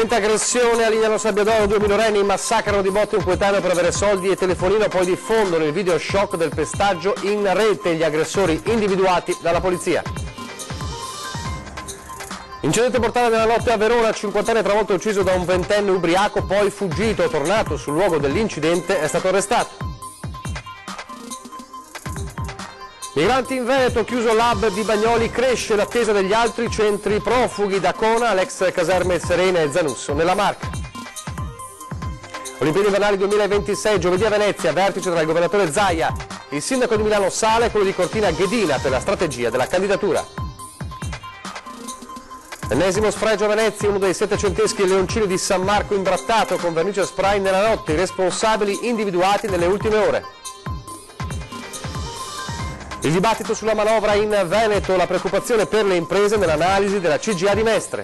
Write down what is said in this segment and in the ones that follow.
Violenta aggressione a Lignano Sabbiadoro, 2 minorenni massacrano di botte un coetaneo per avere soldi e telefonino, poi diffondono il video shock del pestaggio in rete, gli aggressori individuati dalla polizia. Incidente mortale nella notte a Verona, 50enne travolto e ucciso da un 20enne ubriaco, poi fuggito, tornato sul luogo dell'incidente, è stato arrestato. Migranti in Veneto, chiuso l'hub di Bagnoli, cresce l'attesa degli altri centri profughi da Cona all'ex caserme Serena e Zanusso nella Marca. Olimpiadi invernali 2026, giovedì a Venezia, vertice tra il governatore Zaia, il sindaco di Milano Sale e quello di Cortina Ghedina per la strategia della candidatura. Ennesimo sfregio a Venezia, uno dei 700eschi leoncini di San Marco imbrattato con vernice spray nella notte, i responsabili individuati nelle ultime ore. Il dibattito sulla manovra in Veneto, la preoccupazione per le imprese nell'analisi della CGA di Mestre.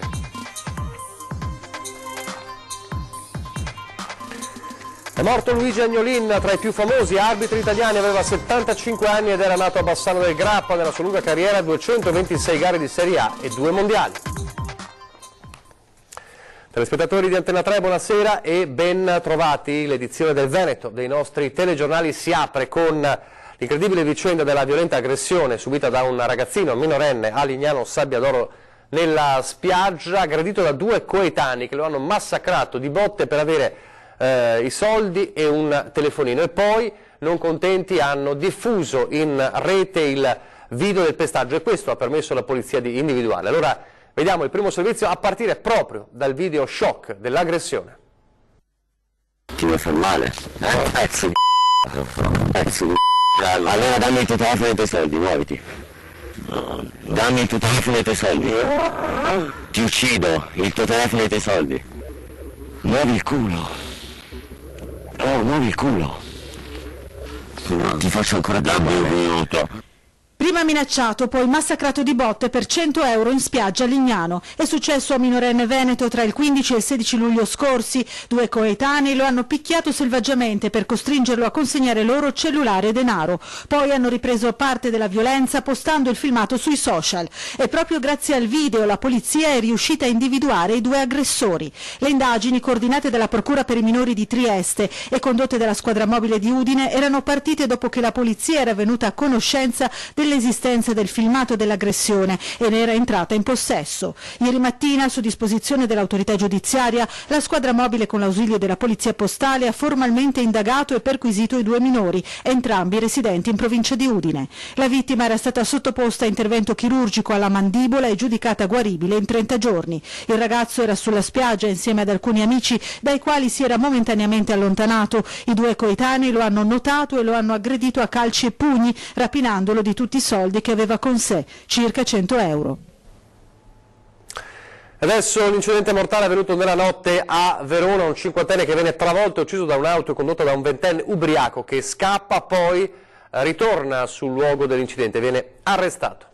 È morto Luigi Agnolin, tra i più famosi arbitri italiani, aveva 75 anni ed era nato a Bassano del Grappa, nella sua lunga carriera 226 gare di Serie A e 2 mondiali. Telespettatori di Antena 3, buonasera e ben trovati. L'edizione del Veneto dei nostri telegiornali si apre con l'incredibile vicenda della violenta aggressione subita da un ragazzino minorenne a Lignano Sabbiadoro nella spiaggia, aggredito da 2 coetanei che lo hanno massacrato di botte per avere i soldi e un telefonino, e poi, non contenti, hanno diffuso in rete il video del pestaggio, e questo ha permesso alla polizia di individuarli. Allora vediamo il primo servizio a partire proprio dal video shock dell'aggressione. Ti vuoi far male? Pezzo di pezzo di allora dammi il tuo telefono e i tuoi soldi, muoviti. Dammi il tuo telefono e i tuoi soldi. Ti uccido, il tuo telefono e i tuoi soldi. Muovi il culo. Oh, muovi il culo. Ti faccio ancora dammi un minuto. Prima minacciato, poi massacrato di botte per 100 euro in spiaggia a Lignano. È successo a minorenne veneto tra il 15 e il 16 luglio scorsi. 2 coetanei lo hanno picchiato selvaggiamente per costringerlo a consegnare loro cellulare e denaro. Poi hanno ripreso parte della violenza postando il filmato sui social. E proprio grazie al video la polizia è riuscita a individuare i 2 aggressori. Le indagini, coordinate dalla Procura per i minori di Trieste e condotte dalla squadra mobile di Udine, erano partite dopo che la polizia era venuta a conoscenza dell'esistenza del filmato dell'aggressione e ne era entrata in possesso. Ieri mattina, su disposizione dell'autorità giudiziaria, la squadra mobile con l'ausilio della polizia postale ha formalmente indagato e perquisito i 2 minori, entrambi residenti in provincia di Udine. La vittima era stata sottoposta a intervento chirurgico alla mandibola e giudicata guaribile in 30 giorni. Il ragazzo era sulla spiaggia insieme ad alcuni amici dai quali si era momentaneamente allontanato. I 2 coetanei lo hanno notato e lo hanno aggredito a calci e pugni, rapinandolo di tutti i soldi che aveva con sé, circa 100 euro. Adesso l'incidente mortale è avvenuto nella notte a Verona, un 50enne che viene travolto e ucciso da un'auto condotta da un 20enne ubriaco che scappa, poi ritorna sul luogo dell'incidente e viene arrestato.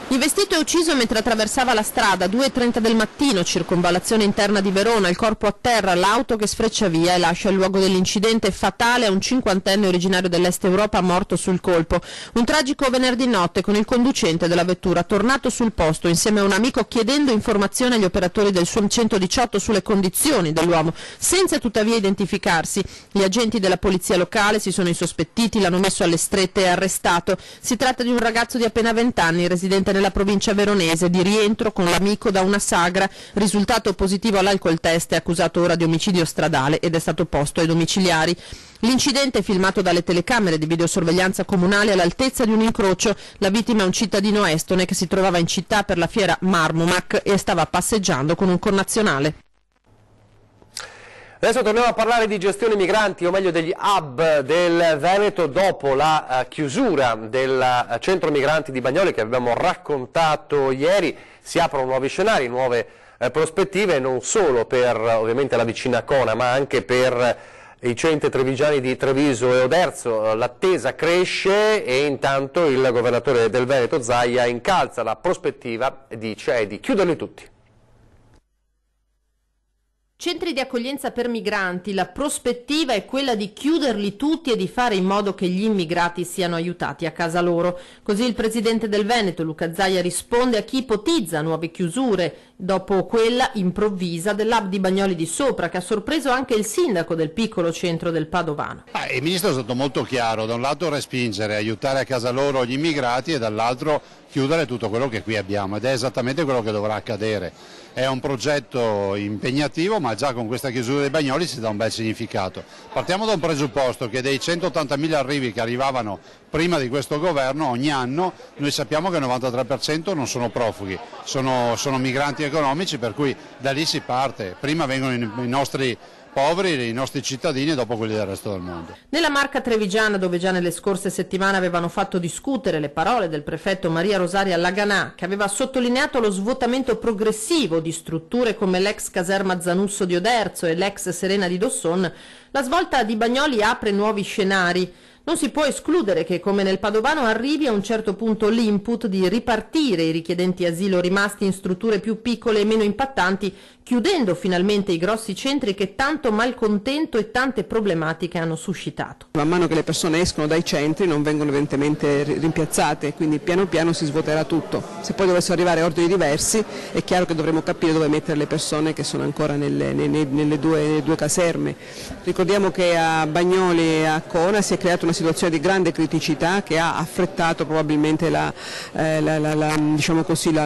Investito e ucciso mentre attraversava la strada, 2:30 del mattino, circonvallazione interna di Verona, il corpo a terra, l'auto che sfreccia via e lascia il luogo dell'incidente fatale a un 50enne originario dell'Est Europa morto sul colpo. Un tragico venerdì notte con il conducente della vettura tornato sul posto insieme a un amico chiedendo informazioni agli operatori del SUAM 118 sulle condizioni dell'uomo, senza tuttavia identificarsi. Gli agenti della polizia locale si sono insospettiti, l'hanno messo alle strette e arrestato. Si tratta di un ragazzo di appena 20 anni, residente nella provincia veronese, di rientro con l'amico da una sagra, risultato positivo all'alcol test, è accusato ora di omicidio stradale ed è stato posto ai domiciliari. L'incidente è filmato dalle telecamere di videosorveglianza comunale all'altezza di un incrocio. La vittima è un cittadino estone che si trovava in città per la fiera Marmomac e stava passeggiando con un connazionale. Adesso torniamo a parlare di gestione migranti, o meglio degli hub del Veneto, dopo la chiusura del centro migranti di Bagnoli che abbiamo raccontato ieri. Si aprono nuovi scenari, nuove prospettive, non solo per ovviamente la vicina Cona, ma anche per i centri trevigiani di Treviso e Oderzo. L'attesa cresce e intanto il governatore del Veneto Zaia incalza la prospettiva, dice, è di chiuderli tutti. Centri di accoglienza per migranti, la prospettiva è quella di chiuderli tutti e di fare in modo che gli immigrati siano aiutati a casa loro. Così il presidente del Veneto, Luca Zaia, risponde a chi ipotizza nuove chiusure, dopo quella improvvisa dell'hub di Bagnoli di Sopra, che ha sorpreso anche il sindaco del piccolo centro del Padovano. Il ministro è stato molto chiaro, da un lato respingere, aiutare a casa loro gli immigrati e dall'altro chiudere tutto quello che qui abbiamo, ed è esattamente quello che dovrà accadere. È un progetto impegnativo, ma già con questa chiusura dei Bagnoli si dà un bel significato. Partiamo da un presupposto che dei 180.000 arrivi che arrivavano prima di questo governo ogni anno, noi sappiamo che il 93% non sono profughi, sono migranti economici, per cui da lì si parte. Prima vengono i nostri poveri, i nostri cittadini, e dopo quelli del resto del mondo. Nella Marca trevigiana, dove già nelle scorse settimane avevano fatto discutere le parole del prefetto Maria Rosaria Laganà, che aveva sottolineato lo svuotamento progressivo di strutture come l'ex caserma Zanusso di Oderzo e l'ex Serena di Dosson, la svolta di Bagnoli apre nuovi scenari. Non si può escludere che, come nel Padovano, arrivi a un certo punto l'input di ripartire i richiedenti asilo rimasti in strutture più piccole e meno impattanti, chiudendo finalmente i grossi centri che tanto malcontento e tante problematiche hanno suscitato. Man mano che le persone escono dai centri non vengono evidentemente rimpiazzate, quindi piano piano si svuoterà tutto. Se poi dovessero arrivare ordini diversi è chiaro che dovremo capire dove mettere le persone che sono ancora nelle due caserme. Ricordiamo che a Bagnoli e a Cona si è creata una situazione di grande criticità che ha affrettato probabilmente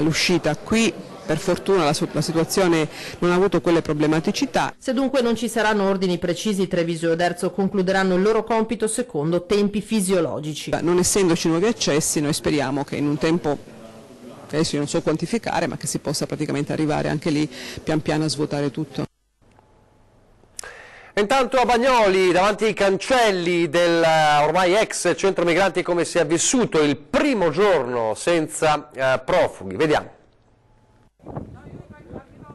l'uscita. Qui per fortuna la situazione non ha avuto quelle problematicità. Se dunque non ci saranno ordini precisi, Treviso e Oderzo concluderanno il loro compito secondo tempi fisiologici. Non essendoci nuovi accessi, noi speriamo che in un tempo, che adesso io non so quantificare, ma che si possa praticamente arrivare anche lì pian piano a svuotare tutto. Intanto a Bagnoli, davanti ai cancelli del ormai ex centro migranti, come si è vissuto il primo giorno senza profughi. Vediamo.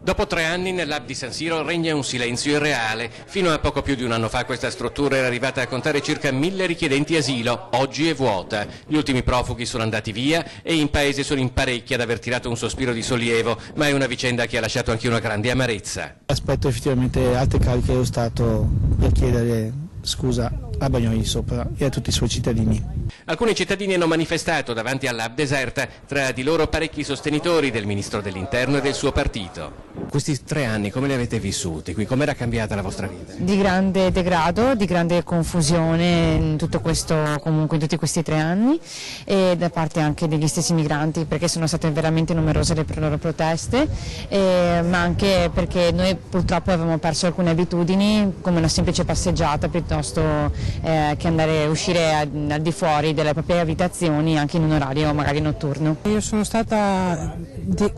Dopo 3 anni nell'hub di San Siro regna un silenzio irreale. Fino a poco più di un anno fa questa struttura era arrivata a contare circa 1000 richiedenti asilo, oggi è vuota. Gli ultimi profughi sono andati via e in paese sono in parecchi ad aver tirato un sospiro di sollievo, ma è una vicenda che ha lasciato anche una grande amarezza. Aspetto effettivamente alte cariche dello Stato per chiedere scusa a Bagnoli di Sopra e a tutti i suoi cittadini. Alcuni cittadini hanno manifestato davanti all'hub deserta, tra di loro parecchi sostenitori del ministro dell'Interno e del suo partito. Questi 3 anni come li avete vissuti qui? Com'era cambiata la vostra vita? Di grande degrado, di grande confusione in tutto questo, comunque in tutti questi 3 anni, e da parte anche degli stessi migranti, perché sono state veramente numerose le loro proteste, ma anche perché noi purtroppo avevamo perso alcune abitudini, come una semplice passeggiata piuttosto che uscire al di fuori delle proprie abitazioni anche in un orario magari notturno. Io sono stata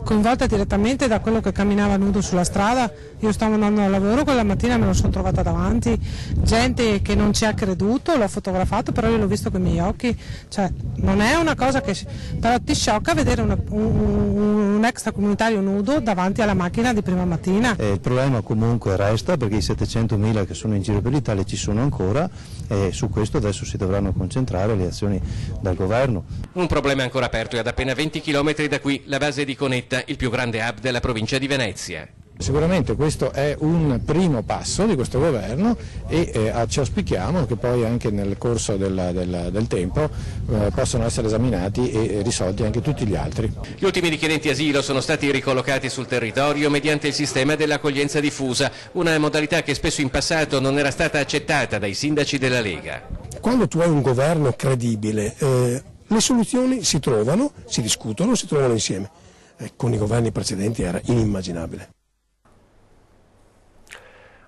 coinvolta direttamente da quello che camminava nudo sulla strada. Io stavo andando al lavoro quella mattina, me lo sono trovata davanti, gente che non ci ha creduto, l'ho fotografato, però io l'ho visto con i miei occhi, cioè non è una cosa che, però ti sciocca vedere un extracomunitario nudo davanti alla macchina di prima mattina. Il problema comunque resta, perché i 700.000 che sono in giro per l'Italia ci sono ancora, e su questo adesso si dovranno concentrare le azioni dal governo. Un problema ancora aperto, e ad appena 20 km da qui la base di Conetta, il più grande hub della provincia di Venezia. Sicuramente questo è un primo passo di questo governo e ci auspichiamo che poi anche nel corso del tempo possano essere esaminati e risolti anche tutti gli altri. Gli ultimi richiedenti asilo sono stati ricollocati sul territorio mediante il sistema dell'accoglienza diffusa, una modalità che spesso in passato non era stata accettata dai sindaci della Lega. Quando tu hai un governo credibile, le soluzioni si trovano, si discutono, si trovano insieme. Con i governi precedenti era inimmaginabile.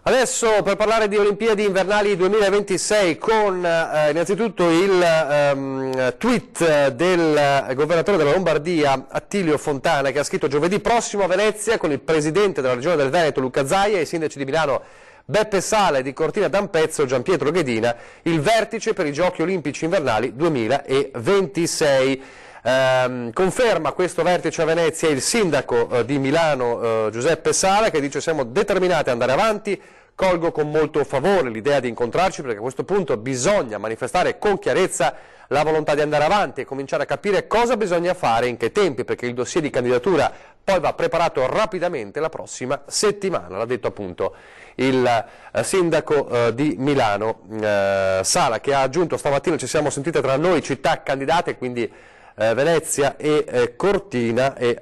Adesso per parlare di Olimpiadi Invernali 2026 con innanzitutto il tweet del governatore della Lombardia Attilio Fontana, che ha scritto: giovedì prossimo a Venezia con il presidente della regione del Veneto Luca Zaia e i sindaci di Milano Beppe Sala e di Cortina d'Ampezzo Gianpietro Ghedina, il vertice per i Giochi Olimpici Invernali 2026. Conferma questo vertice a Venezia il sindaco di Milano Giuseppe Sala, che dice: siamo determinati ad andare avanti, colgo con molto favore l'idea di incontrarci, perché a questo punto bisogna manifestare con chiarezza la volontà di andare avanti e cominciare a capire cosa bisogna fare, in che tempi, perché il dossier di candidatura poi va preparato rapidamente la prossima settimana, l'ha detto appunto il sindaco di Milano Sala, che ha aggiunto: stamattina ci siamo sentite tra noi città candidate, quindi Venezia e Cortina e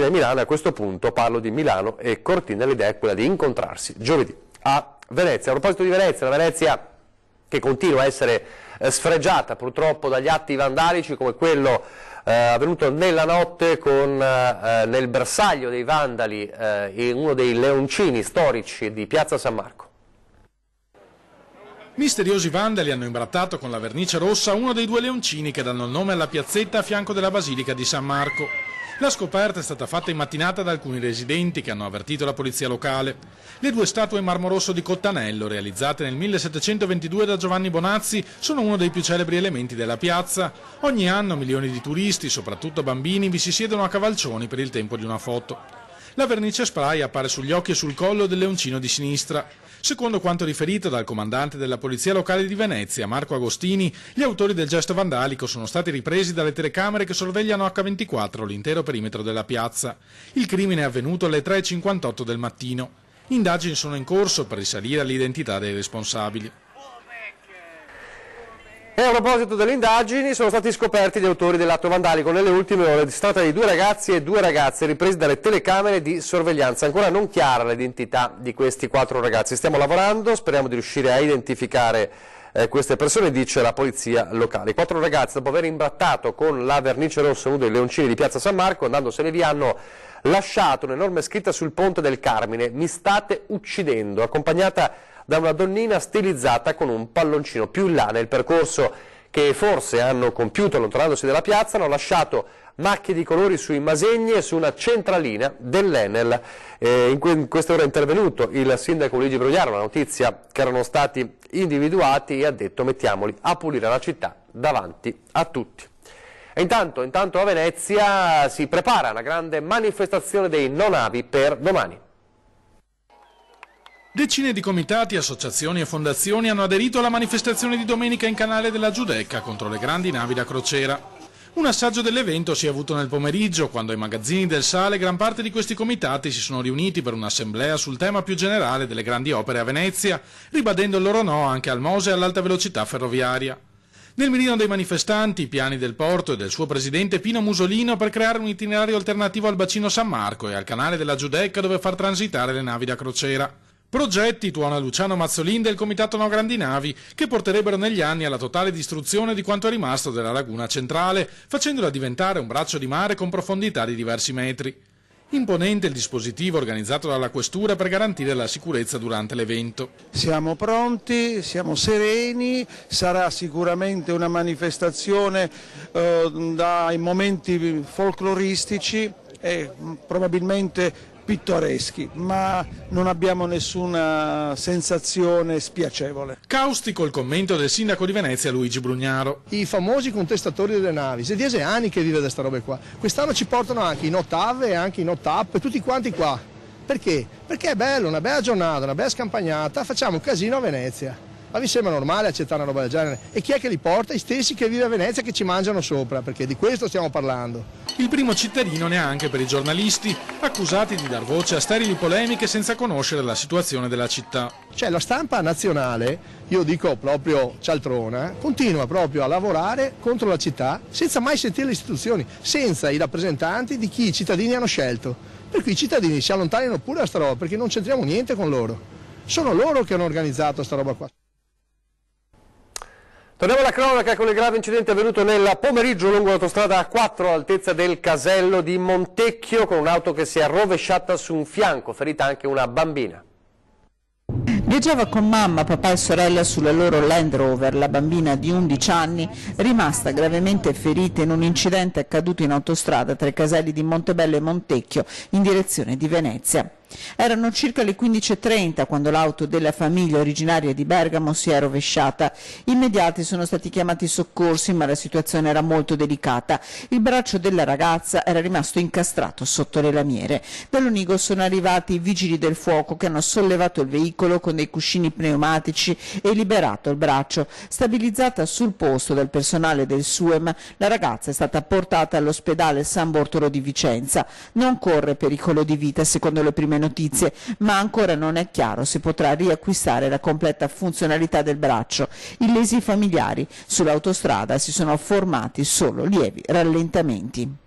Milano. A questo punto parlo di Milano e Cortina, l'idea è quella di incontrarsi giovedì a Venezia. A proposito di Venezia, la Venezia che continua a essere sfregiata purtroppo dagli atti vandalici come quello avvenuto nella notte nel bersaglio dei vandali in uno dei leoncini storici di Piazza San Marco. Misteriosi vandali hanno imbrattato con la vernice rossa uno dei due leoncini che danno il nome alla piazzetta a fianco della Basilica di San Marco. La scoperta è stata fatta in mattinata da alcuni residenti che hanno avvertito la polizia locale. Le due statue in marmo rosso di Cottanello, realizzate nel 1722 da Giovanni Bonazzi, sono uno dei più celebri elementi della piazza. Ogni anno milioni di turisti, soprattutto bambini, vi si siedono a cavalcioni per il tempo di una foto. La vernice spray appare sugli occhi e sul collo del leoncino di sinistra. Secondo quanto riferito dal comandante della polizia locale di Venezia, Marco Agostini, gli autori del gesto vandalico sono stati ripresi dalle telecamere che sorvegliano H24 l'intero perimetro della piazza. Il crimine è avvenuto alle 3:58 del mattino. Indagini sono in corso per risalire all'identità dei responsabili. E a proposito delle indagini, sono stati scoperti gli autori dell'atto vandalico nelle ultime ore. Si tratta di 2 ragazzi e 2 ragazze ripresi dalle telecamere di sorveglianza. Ancora non chiara l'identità di questi 4 ragazzi. Stiamo lavorando, speriamo di riuscire a identificare queste persone, dice la polizia locale. I 4 ragazzi, dopo aver imbrattato con la vernice rossa uno dei leoncini di Piazza San Marco, andandosene via, hanno lasciato un'enorme scritta sul ponte del Carmine: "Mi state uccidendo", accompagnata da una donnina stilizzata con un palloncino. Più in là nel percorso che forse hanno compiuto allontanandosi dalla piazza, hanno lasciato macchie di colori sui masegni e su una centralina dell'Enel. In queste ore è intervenuto il sindaco Luigi Brugnaro, la notizia che erano stati individuati, e ha detto: mettiamoli a pulire la città davanti a tutti. E intanto a Venezia si prepara una grande manifestazione dei non avi per domani. Decine di comitati, associazioni e fondazioni hanno aderito alla manifestazione di domenica in canale della Giudecca contro le grandi navi da crociera. Un assaggio dell'evento si è avuto nel pomeriggio, quando ai magazzini del Sale gran parte di questi comitati si sono riuniti per un'assemblea sul tema più generale delle grandi opere a Venezia, ribadendo il loro no anche al Mose e all'alta velocità ferroviaria. Nel mirino dei manifestanti i piani del porto e del suo presidente Pino Musolino per creare un itinerario alternativo al bacino San Marco e al canale della Giudecca dove far transitare le navi da crociera. Progetti, tuona Luciano Mazzolin del Comitato No Grandi Navi, che porterebbero negli anni alla totale distruzione di quanto è rimasto della laguna centrale, facendola diventare un braccio di mare con profondità di diversi metri. Imponente il dispositivo organizzato dalla Questura per garantire la sicurezza durante l'evento. Siamo pronti, siamo sereni, sarà sicuramente una manifestazione dai momenti folcloristici e probabilmente pittoreschi, ma non abbiamo nessuna sensazione spiacevole. Caustico il commento del sindaco di Venezia Luigi Brugnaro. I famosi contestatori delle navi, se dice anni che vive da sta robe qua, quest'anno ci portano anche in ottave e anche in ottap, tutti quanti qua. Perché? Perché è bello, una bella giornata, una bella scampagnata, facciamo un casino a Venezia. Ma vi sembra normale accettare una roba del genere? E chi è che li porta? I stessi che vive a Venezia che ci mangiano sopra, perché di questo stiamo parlando. Il primo cittadino neanche per i giornalisti, accusati di dar voce a sterili polemiche senza conoscere la situazione della città. Cioè la stampa nazionale, io dico proprio cialtrona, continua proprio a lavorare contro la città senza mai sentire le istituzioni, senza i rappresentanti di chi i cittadini hanno scelto. Per cui i cittadini si allontanino pure da sta roba, perché non c'entriamo niente con loro. Sono loro che hanno organizzato sta roba qua. Torniamo alla cronaca con il grave incidente avvenuto nel pomeriggio lungo l'autostrada A4 all'altezza del casello di Montecchio, con un'auto che si è rovesciata su un fianco, ferita anche una bambina. Viaggiava con mamma, papà e sorella sulla loro Land Rover. La bambina di 11 anni, rimasta gravemente ferita in un incidente accaduto in autostrada tra i caselli di Montebello e Montecchio in direzione di Venezia. Erano circa le 15:30 quando l'auto della famiglia originaria di Bergamo si è rovesciata. Immediati sono stati chiamati i soccorsi, ma la situazione era molto delicata. Il braccio della ragazza era rimasto incastrato sotto le lamiere. Dall'Unigo sono arrivati i vigili del fuoco che hanno sollevato il veicolo con dei cuscini pneumatici e liberato il braccio. Stabilizzata sul posto dal personale del SUEM, la ragazza è stata portata all'ospedale San Bortolo di Vicenza. Non corre pericolo di vita secondo le prime notizie, ma ancora non è chiaro se potrà riacquistare la completa funzionalità del braccio. Illesi familiari sull'autostrada si sono formati solo lievi rallentamenti.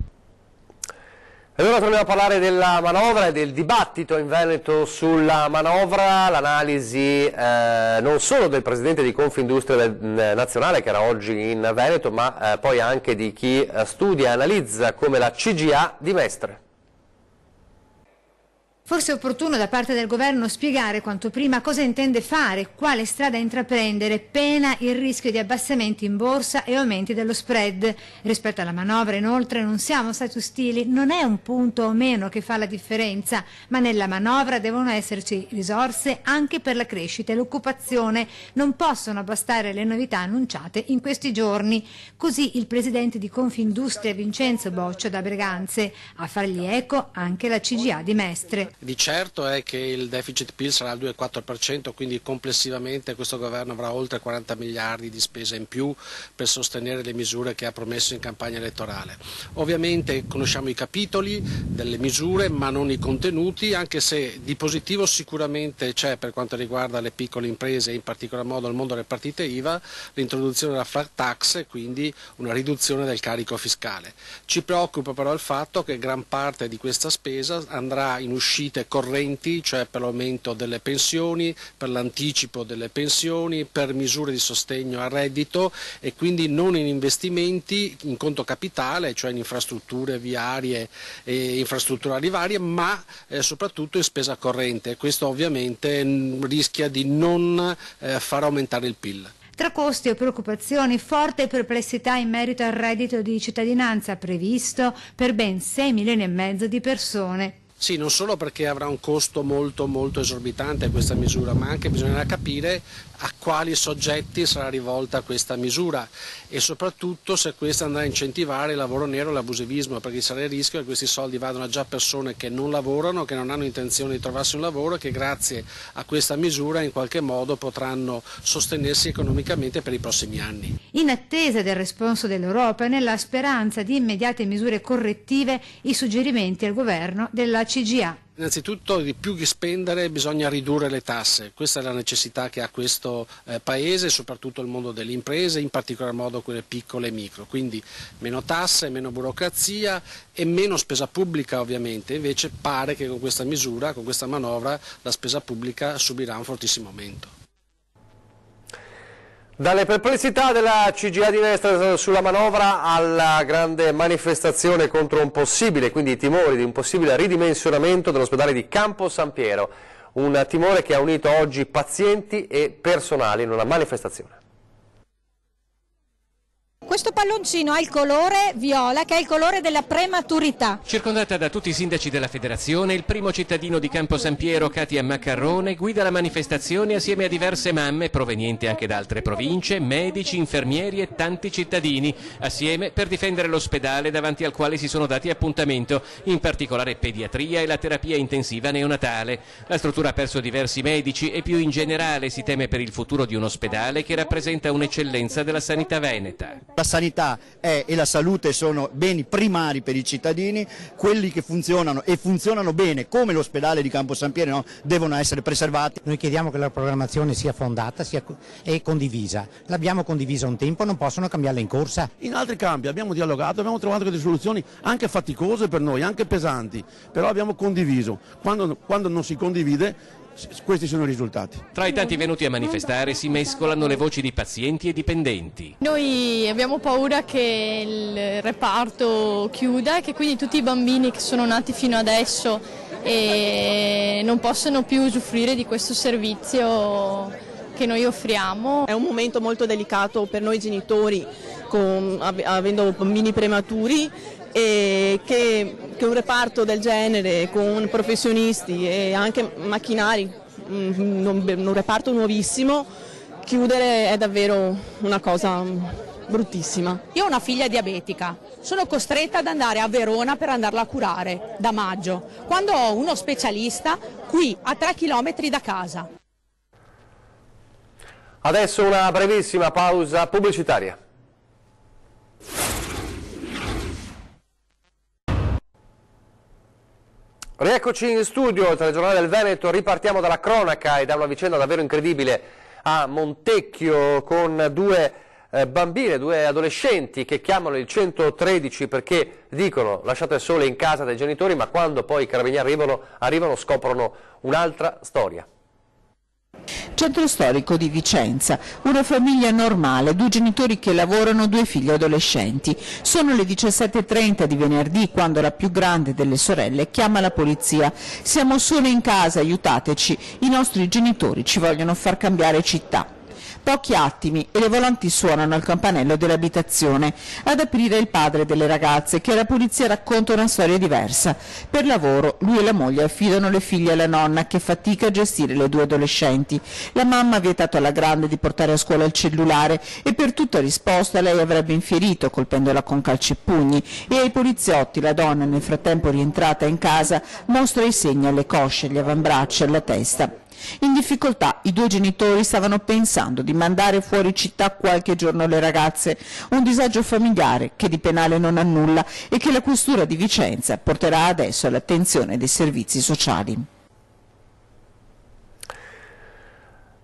Allora torniamo a parlare della manovra e del dibattito in Veneto sulla manovra, l'analisi non solo del presidente di Confindustria nazionale che era oggi in Veneto, ma poi anche di chi studia e analizza come la CGA di Mestre. Forse è opportuno da parte del governo spiegare quanto prima cosa intende fare, quale strada intraprendere, pena il rischio di abbassamenti in borsa e aumenti dello spread. Rispetto alla manovra, inoltre, non siamo stati ostili, non è un punto o meno che fa la differenza, ma nella manovra devono esserci risorse anche per la crescita e l'occupazione. Non possono bastare le novità annunciate in questi giorni. Così il presidente di Confindustria Vincenzo Boccia da Breganze, a fargli eco anche la CGA di Mestre. Di certo è che il deficit PIL sarà al 2,4%, quindi complessivamente questo governo avrà oltre 40 miliardi di spese in più per sostenere le misure che ha promesso in campagna elettorale. Ovviamente conosciamo i capitoli delle misure ma non i contenuti, anche se di positivo sicuramente c'è per quanto riguarda le piccole imprese e in particolar modo il mondo delle partite IVA, l'introduzione della flat tax e quindi una riduzione del carico fiscale. Ci preoccupa però il fatto che gran parte di questa spesa andrà in uscita correnti, cioè per l'aumento delle pensioni, per l'anticipo delle pensioni, per misure di sostegno al reddito e quindi non in investimenti in conto capitale, cioè in infrastrutture viarie e infrastrutturali varie, ma soprattutto in spesa corrente. Questo ovviamente rischia di non far aumentare il PIL. Tra costi e preoccupazioni, forte perplessità in merito al reddito di cittadinanza previsto per ben 6,5 milioni di persone. Sì, non solo perché avrà un costo molto esorbitante questa misura, ma anche bisognerà capire a quali soggetti sarà rivolta questa misura e soprattutto se questa andrà a incentivare il lavoro nero e l'abusivismo, perché sarà il rischio che questi soldi vadano a già persone che non lavorano, che non hanno intenzione di trovarsi un lavoro e che grazie a questa misura in qualche modo potranno sostenersi economicamente per i prossimi anni. In attesa del responso dell'Europa e nella speranza di immediate misure correttive, i suggerimenti al governo della CGA. Innanzitutto di più che spendere bisogna ridurre le tasse, questa è la necessità che ha questo Paese e soprattutto il mondo delle imprese, in particolar modo quelle piccole e micro, quindi meno tasse, meno burocrazia e meno spesa pubblica ovviamente, invece pare che con questa misura, con questa manovra, la spesa pubblica subirà un fortissimo aumento. Dalle perplessità della CGA di Mestre sulla manovra alla grande manifestazione contro un possibile, quindi i timori di un possibile ridimensionamento dell'ospedale di Campo San Piero, un timore che ha unito oggi pazienti e personale in una manifestazione. Questo palloncino ha il colore viola, che è il colore della prematurità. Circondata da tutti i sindaci della federazione, il primo cittadino di Campo San Piero, Katia Maccarrone, guida la manifestazione assieme a diverse mamme provenienti anche da altre province, medici, infermieri e tanti cittadini, assieme per difendere l'ospedale davanti al quale si sono dati appuntamento, in particolare pediatria e la terapia intensiva neonatale. La struttura ha perso diversi medici e più in generale si teme per il futuro di un ospedale che rappresenta un'eccellenza della sanità veneta. La sanità e la salute sono beni primari per i cittadini, quelli che funzionano e funzionano bene come l'ospedale di Campo San Piero, no, devono essere preservati. Noi chiediamo che la programmazione sia fondata e condivisa, l'abbiamo condivisa un tempo, non possono cambiarla in corsa. In altri campi abbiamo dialogato, abbiamo trovato delle soluzioni anche faticose per noi, anche pesanti, però abbiamo condiviso. Quando non si condivide, questi sono i risultati. Tra i tanti venuti a manifestare si mescolano le voci di pazienti e dipendenti. Noi abbiamo paura che il reparto chiuda e che quindi tutti i bambini che sono nati fino adesso non possano più usufruire di questo servizio che noi offriamo. È un momento molto delicato per noi genitori, avendo bambini prematuri, e che un reparto del genere con professionisti e anche macchinari, un reparto nuovissimo, chiudere è davvero una cosa bruttissima. Io ho una figlia diabetica, sono costretta ad andare a Verona per andarla a curare da maggio, quando ho uno specialista qui a 3 chilometri da casa. Adesso una brevissima pausa pubblicitaria. Rieccoci in studio, il telegiornale del Veneto, ripartiamo dalla cronaca e da una vicenda davvero incredibile a Montecchio con due bambine, due adolescenti che chiamano il 113 perché dicono lasciate sole in casa dai genitori, ma quando poi i carabinieri arrivano scoprono un'altra storia. Centro storico di Vicenza, una famiglia normale, 2 genitori che lavorano, 2 figli adolescenti. Sono le 17:30 di venerdì quando la più grande delle sorelle chiama la polizia. Siamo sole in casa, aiutateci, i nostri genitori ci vogliono far cambiare città. Pochi attimi e le volanti suonano al campanello dell'abitazione. Ad aprire il padre delle ragazze, che alla polizia racconta una storia diversa. Per lavoro lui e la moglie affidano le figlie alla nonna, che fatica a gestire le 2 adolescenti. La mamma ha vietato alla grande di portare a scuola il cellulare e per tutta risposta lei avrebbe infierito colpendola con calci e pugni, e ai poliziotti la donna, nel frattempo rientrata in casa, mostra i segni alle cosce, agli avambracci e alla testa. In difficoltà i 2 genitori stavano pensando di mandare fuori città qualche giorno le ragazze, un disagio familiare che di penale non ha nulla e che la questura di Vicenza porterà adesso all'attenzione dei servizi sociali.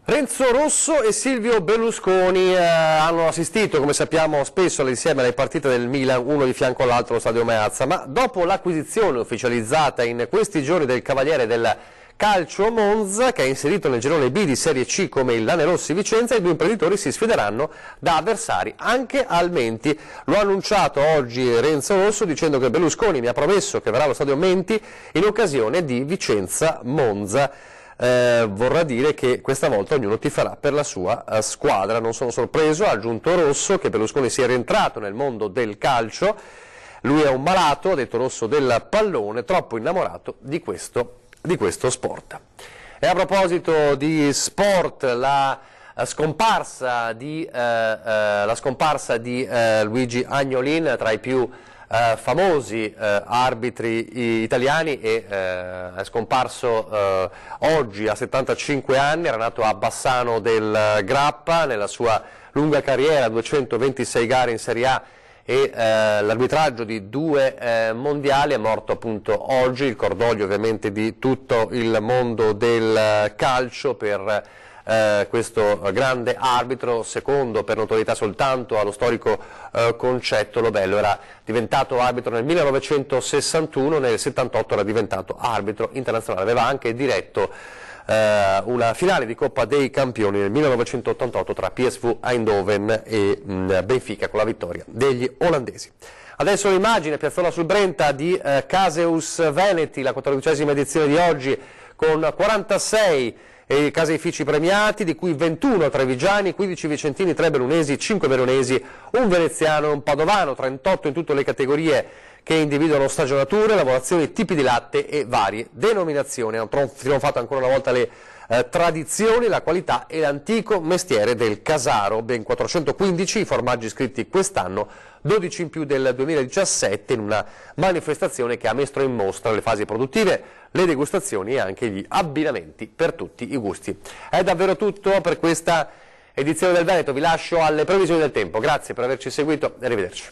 Renzo Rosso e Silvio Berlusconi hanno assistito, come sappiamo, spesso all'insieme alle partite del Milan, uno di fianco all'altro allo Stadio Meazza, ma dopo l'acquisizione ufficializzata in questi giorni del cavaliere del calcio Monza, che è inserito nel girone B di Serie C come il Lanerossi Vicenza, i 2 imprenditori si sfideranno da avversari anche al Menti. Lo ha annunciato oggi Renzo Rosso dicendo che Berlusconi mi ha promesso che verrà allo stadio Menti in occasione di Vicenza-Monza. Vorrà dire che questa volta ognuno tiferà per la sua squadra. Non sono sorpreso, ha aggiunto Rosso, che Berlusconi sia rientrato nel mondo del calcio. Lui è un malato, ha detto Rosso, del pallone, troppo innamorato di questo sport. E a proposito di sport, la scomparsa di Luigi Agnolin, tra i più famosi arbitri italiani, è scomparso oggi a 75 anni, era nato a Bassano del Grappa, nella sua lunga carriera, 226 gare in Serie A e l'arbitraggio di 2 mondiali. È morto appunto oggi, il cordoglio ovviamente di tutto il mondo del calcio per questo grande arbitro, secondo per notorietà soltanto allo storico Concetto Lobello. Era diventato arbitro nel 1961, nel 78 era diventato arbitro internazionale, aveva anche diretto una finale di Coppa dei Campioni nel 1988 tra PSV Eindhoven e Benfica, con la vittoria degli olandesi. Adesso l'immagine, piazzola sul Brenta di Caseus Veneti, la 14ª edizione di oggi, con 46 caseifici premiati, di cui 21 trevigiani, 15 vicentini, 3 bellunesi, 5 veronesi, un veneziano e un padovano, 38 in tutte le categorie che individuano stagionature, lavorazioni, tipi di latte e varie denominazioni. Hanno trionfato ancora una volta le tradizioni, la qualità e l'antico mestiere del casaro. Ben 415 i formaggi iscritti quest'anno, 12 in più del 2017, in una manifestazione che ha messo in mostra le fasi produttive, le degustazioni e anche gli abbinamenti per tutti i gusti. È davvero tutto per questa edizione del Veneto, vi lascio alle previsioni del tempo. Grazie per averci seguito e arrivederci.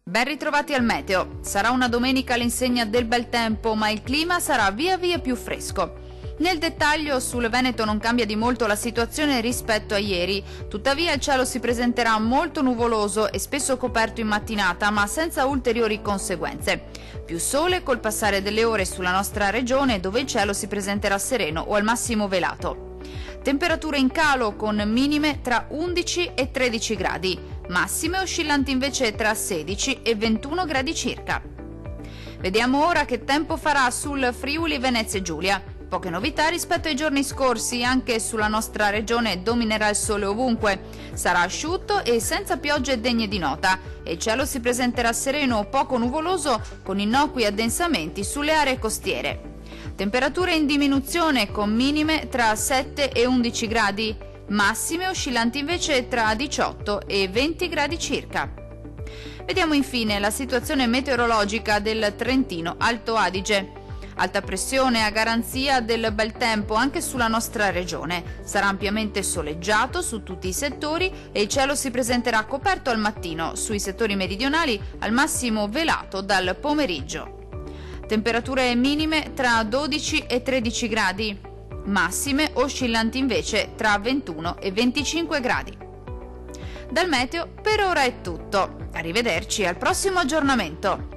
Ben ritrovati al meteo. Sarà una domenica all'insegna del bel tempo, ma il clima sarà via via più fresco. Nel dettaglio, sul Veneto non cambia di molto la situazione rispetto a ieri, tuttavia il cielo si presenterà molto nuvoloso e spesso coperto in mattinata, ma senza ulteriori conseguenze. Più sole col passare delle ore sulla nostra regione, dove il cielo si presenterà sereno o al massimo velato. Temperature in calo con minime tra 11 e 13 gradi, massime oscillanti invece tra 16 e 21 gradi circa. Vediamo ora che tempo farà sul Friuli Venezia Giulia. Poche novità rispetto ai giorni scorsi, anche sulla nostra regione dominerà il sole ovunque. Sarà asciutto e senza piogge degne di nota e il cielo si presenterà sereno o poco nuvoloso con innocui addensamenti sulle aree costiere. Temperature in diminuzione con minime tra 7 e 11 gradi, massime oscillanti invece tra 18 e 20 gradi circa. Vediamo infine la situazione meteorologica del Trentino Alto Adige. Alta pressione a garanzia del bel tempo anche sulla nostra regione. Sarà ampiamente soleggiato su tutti i settori e il cielo si presenterà coperto al mattino, sui settori meridionali al massimo velato dal pomeriggio. Temperature minime tra 12 e 13 gradi, massime oscillanti invece tra 21 e 25 gradi. Dal meteo per ora è tutto. Arrivederci al prossimo aggiornamento.